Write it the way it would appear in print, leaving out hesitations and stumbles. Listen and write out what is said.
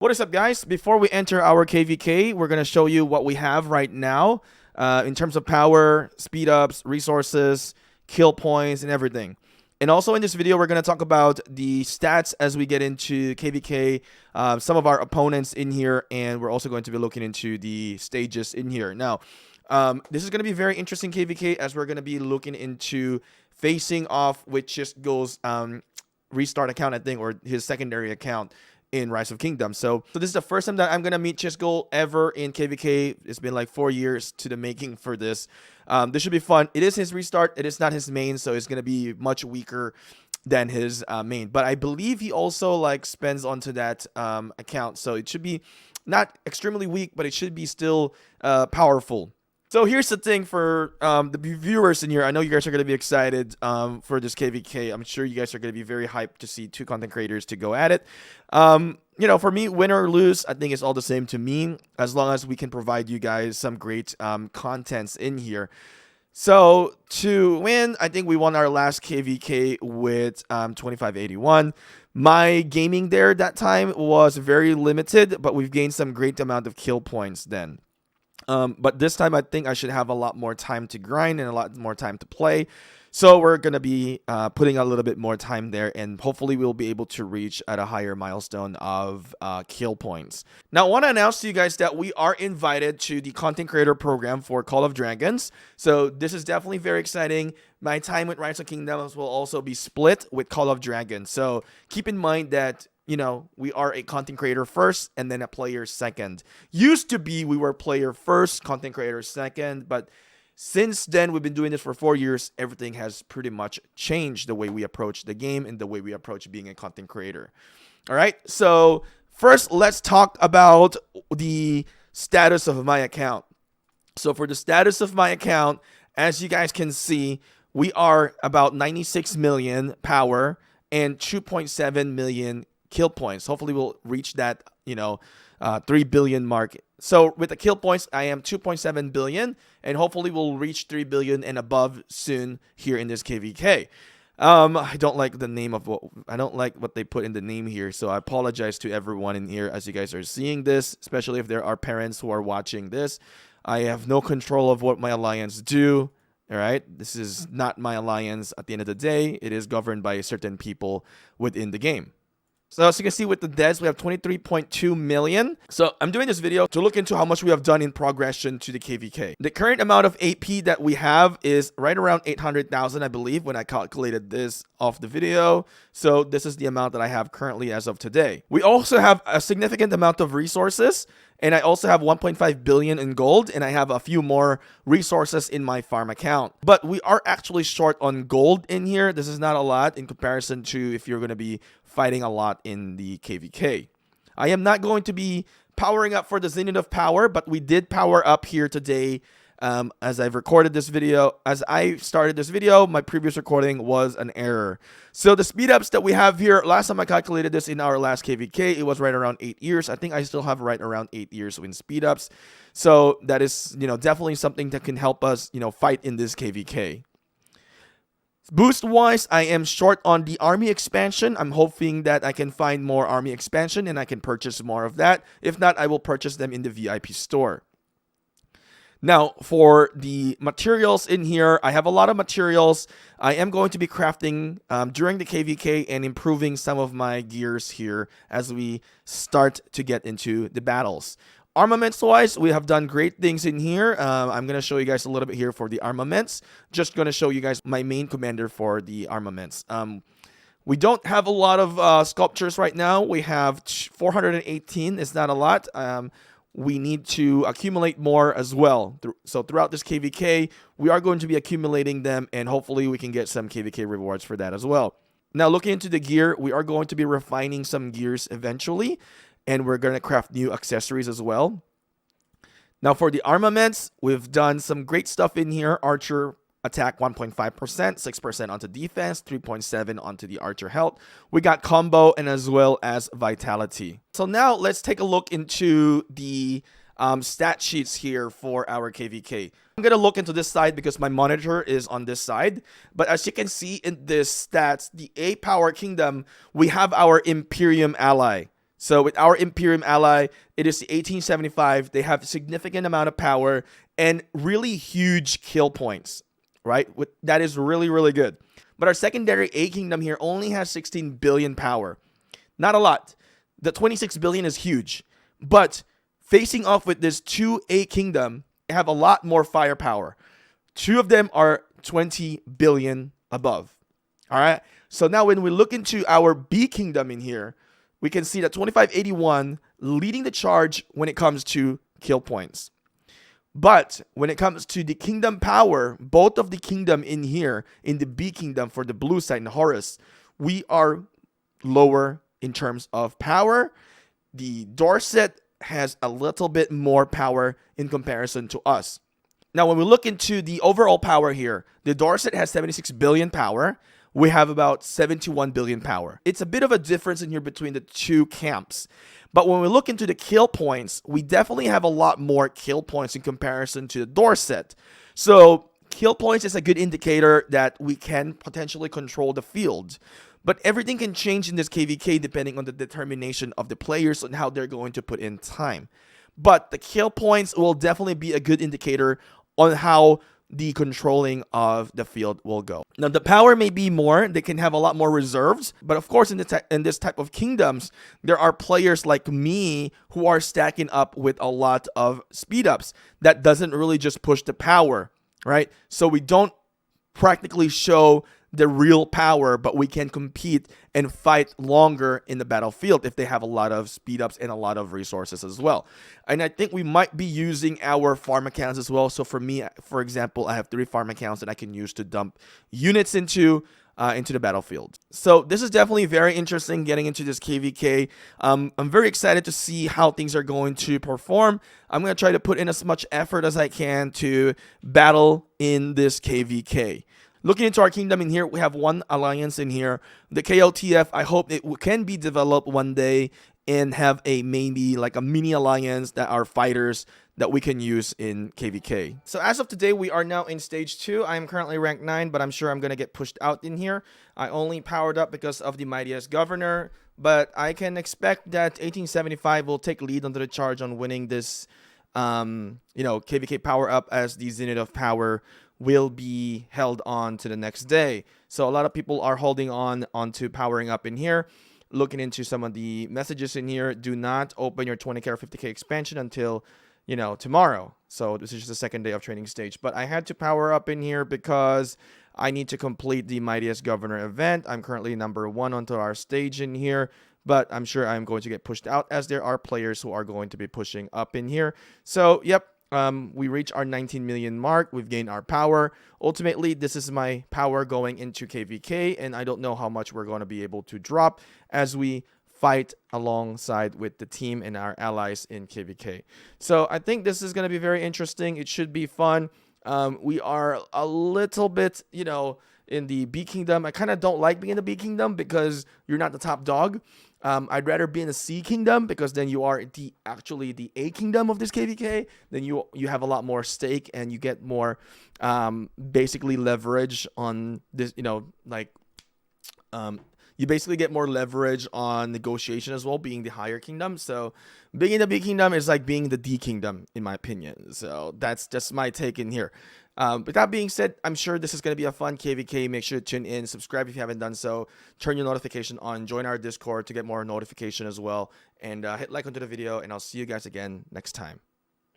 What is up, guys? Before we enter our KvK, we're going to show you what we have right now in terms of power, speed ups, resources, kill points, and everything. And also in this video, we're going to talk about the stats as we get into KvK, some of our opponents in here, and we're also going to be looking into the stages in here. Now, this is going to be very interesting KvK as we're going to be looking into facing off with just goes restart account, I think, or his secondary account in Rise of Kingdom. So this is the first time that I'm gonna meet Chisco ever in KvK. It's been like 4 years to the making for this. This should be fun. It is his restart. It is not his main, so it's gonna be much weaker than his main. But I believe he also like spends onto that account, so it should be not extremely weak, but it should be still powerful. So here's the thing for the viewers in here. I know you guys are going to be excited for this KvK. I'm sure you guys are going to be very hyped to see two content creators to go at it. You know, for me, win or lose, I think it's all the same to me, as long as we can provide you guys some great contents in here. So to win, I think we won our last KvK with 2581. My gaming there that time was very limited, but we've gained some great amount of kill points then. But this time I think I should have a lot more time to grind and a lot more time to play. So we're going to be putting a little bit more time there, and hopefully we'll be able to reach at a higher milestone of kill points. Now, I want to announce to you guys that we are invited to the content creator program for Call of Dragons. So this is definitely very exciting. My time with Rise of Kingdoms will also be split with Call of Dragons. So keep in mind that, you know, we are a content creator first and then a player second. Used to be we were player first, content creator second, but since then we've been doing this for 4 years. Everything has pretty much changed, the way we approach the game and the way we approach being a content creator. All right, so first let's talk about the status of my account. So for the status of my account, as you guys can see, we are about 96 million power and 2.7 million kill points. Hopefully we'll reach that, 3 billion mark. So with the kill points, I am 2.7 billion, and hopefully we'll reach 3 billion and above soon here in this KvK. I don't like the name of I don't like what they put in the name here, so I apologize to everyone in here as you guys are seeing this, especially if there are parents who are watching this. I have no control of what my alliance do. All right, this is not my alliance at the end of the day. It is governed by certain people within the game. So as you can see with the deaths, we have 23.2 million. So I'm doing this video to look into how much we have done in progression to the KvK. The current amount of AP that we have is right around 800,000, I believe, when I calculated this off the video. So this is the amount that I have currently as of today. We also have a significant amount of resources, and I also have 1.5 billion in gold, and I have a few more resources in my farm account. But we are actually short on gold in here. This is not a lot in comparison to if you're going to be fighting a lot in the KvK. I am not going to be powering up for the Zenith of Power, but we did power up here today. As I've recorded this video, as I started this video, my previous recording was an error. So the speed ups that we have here, last time I calculated this in our last KvK, it was right around 8 years. I think I still have right around 8 years in speed ups. So that is, definitely something that can help us, fight in this KvK. Boost wise, I am short on the army expansion. I'm hoping that I can find more army expansion and I can purchase more of that. If not, I will purchase them in the VIP store. Now, for the materials in here, I have a lot of materials. I am going to be crafting during the KvK and improving some of my gears here as we start to get into the battles. Armaments-wise, we have done great things in here. I'm going to show you guys a little bit here for the armaments. Just going to show you guys my main commander for the armaments. We don't have a lot of sculptures right now. We have 418. It's not a lot. We need to accumulate more as well. So throughout this KvK, we are going to be accumulating them, and hopefully we can get some KvK rewards for that as well. Now, looking into the gear, we are going to be refining some gears eventually, and we're going to craft new accessories as well. Now, for the armaments, we've done some great stuff in here. Archer attack 1.5%, 6% onto defense, 3.7 onto the archer health. We got combo and as well as vitality. So now let's take a look into the stat sheets here for our KvK. I'm going to look into this side because my monitor is on this side. But as you can see in this stats, the A power kingdom, we have our Imperium ally. So with our Imperium ally, it is the 1875. They have significant amount of power and really huge kill points, right? That is really, really good. But our secondary A kingdom here only has 16 billion power. Not a lot. The 26 billion is huge. But facing off with this 2A kingdom, they have a lot more firepower. Two of them are 20 billion above. All right. So now when we look into our B kingdom in here, we can see that 2581 leading the charge when it comes to kill points. But when it comes to the kingdom power, both of the kingdom in here, in the B kingdom for the blue side and Horus, we are lower in terms of power. The Dorset has a little bit more power in comparison to us. Now, when we look into the overall power here, the Dorset has 76 billion power. We have about 71 billion power. It's a bit of a difference in here between the two camps. But when we look into the kill points, we definitely have a lot more kill points in comparison to the Dorset. So kill points is a good indicator that we can potentially control the field. But everything can change in this KvK depending on the determination of the players and how they're going to put in time. But the kill points will definitely be a good indicator on how the controlling of the field will go. Now, the power may be more. They can have a lot more reserves. But of course, in this type of kingdoms, there are players like me who are stacking up with a lot of speed ups. That doesn't really just push the power, right? So we don't practically show the real power, but we can compete and fight longer in the battlefield if they have a lot of speed ups and a lot of resources as well. And I think we might be using our farm accounts as well. So for me, for example, I have 3 farm accounts that I can use to dump units into the battlefield. So this is definitely very interesting getting into this KvK. I'm very excited to see how things are going to perform. I'm going to try to put in as much effort as I can to battle in this KvK. Looking into our kingdom in here, we have one alliance in here. The KOTF, I hope it can be developed one day and have a maybe like a mini alliance that are fighters that we can use in KvK. So as of today, we are now in stage 2. I am currently rank 9, but I'm sure I'm going to get pushed out in here. I only powered up because of the mightiest governor, but I can expect that 1875 will take lead under the charge on winning this KvK power up, as the Zenith of Power will be held on to the next day. So a lot of people are holding onto powering up in here. Looking into some of the messages in here, do not open your 20k or 50k expansion until tomorrow. So this is just the second day of training stage, but I had to power up in here because I need to complete the mightiest governor event. I'm currently number 1 onto our stage in here, but I'm sure I'm going to get pushed out as there are players who are going to be pushing up in here. So yep, we reach our 19 million mark. We've gained our power. Ultimately, this is my power going into KvK, and I don't know how much we're going to be able to drop as we fight alongside with the team and our allies in KvK. So I think this is going to be very interesting. It should be fun. We are a little bit, in the B kingdom. I kind of don't like being in the B kingdom because you're not the top dog. I'd rather be in the C kingdom because then you are actually the A kingdom of this KvK. Then you have a lot more stake and you get more basically leverage on this, you basically get more leverage on negotiation as well, being the higher kingdom. So being in the B kingdom is like being the D kingdom, in my opinion. So that's just my take in here. With that being said, I'm sure this is going to be a fun KvK. Make sure to tune in, subscribe if you haven't done so, turn your notification on, join our Discord to get more notification as well, and hit like onto the video, and I'll see you guys again next time.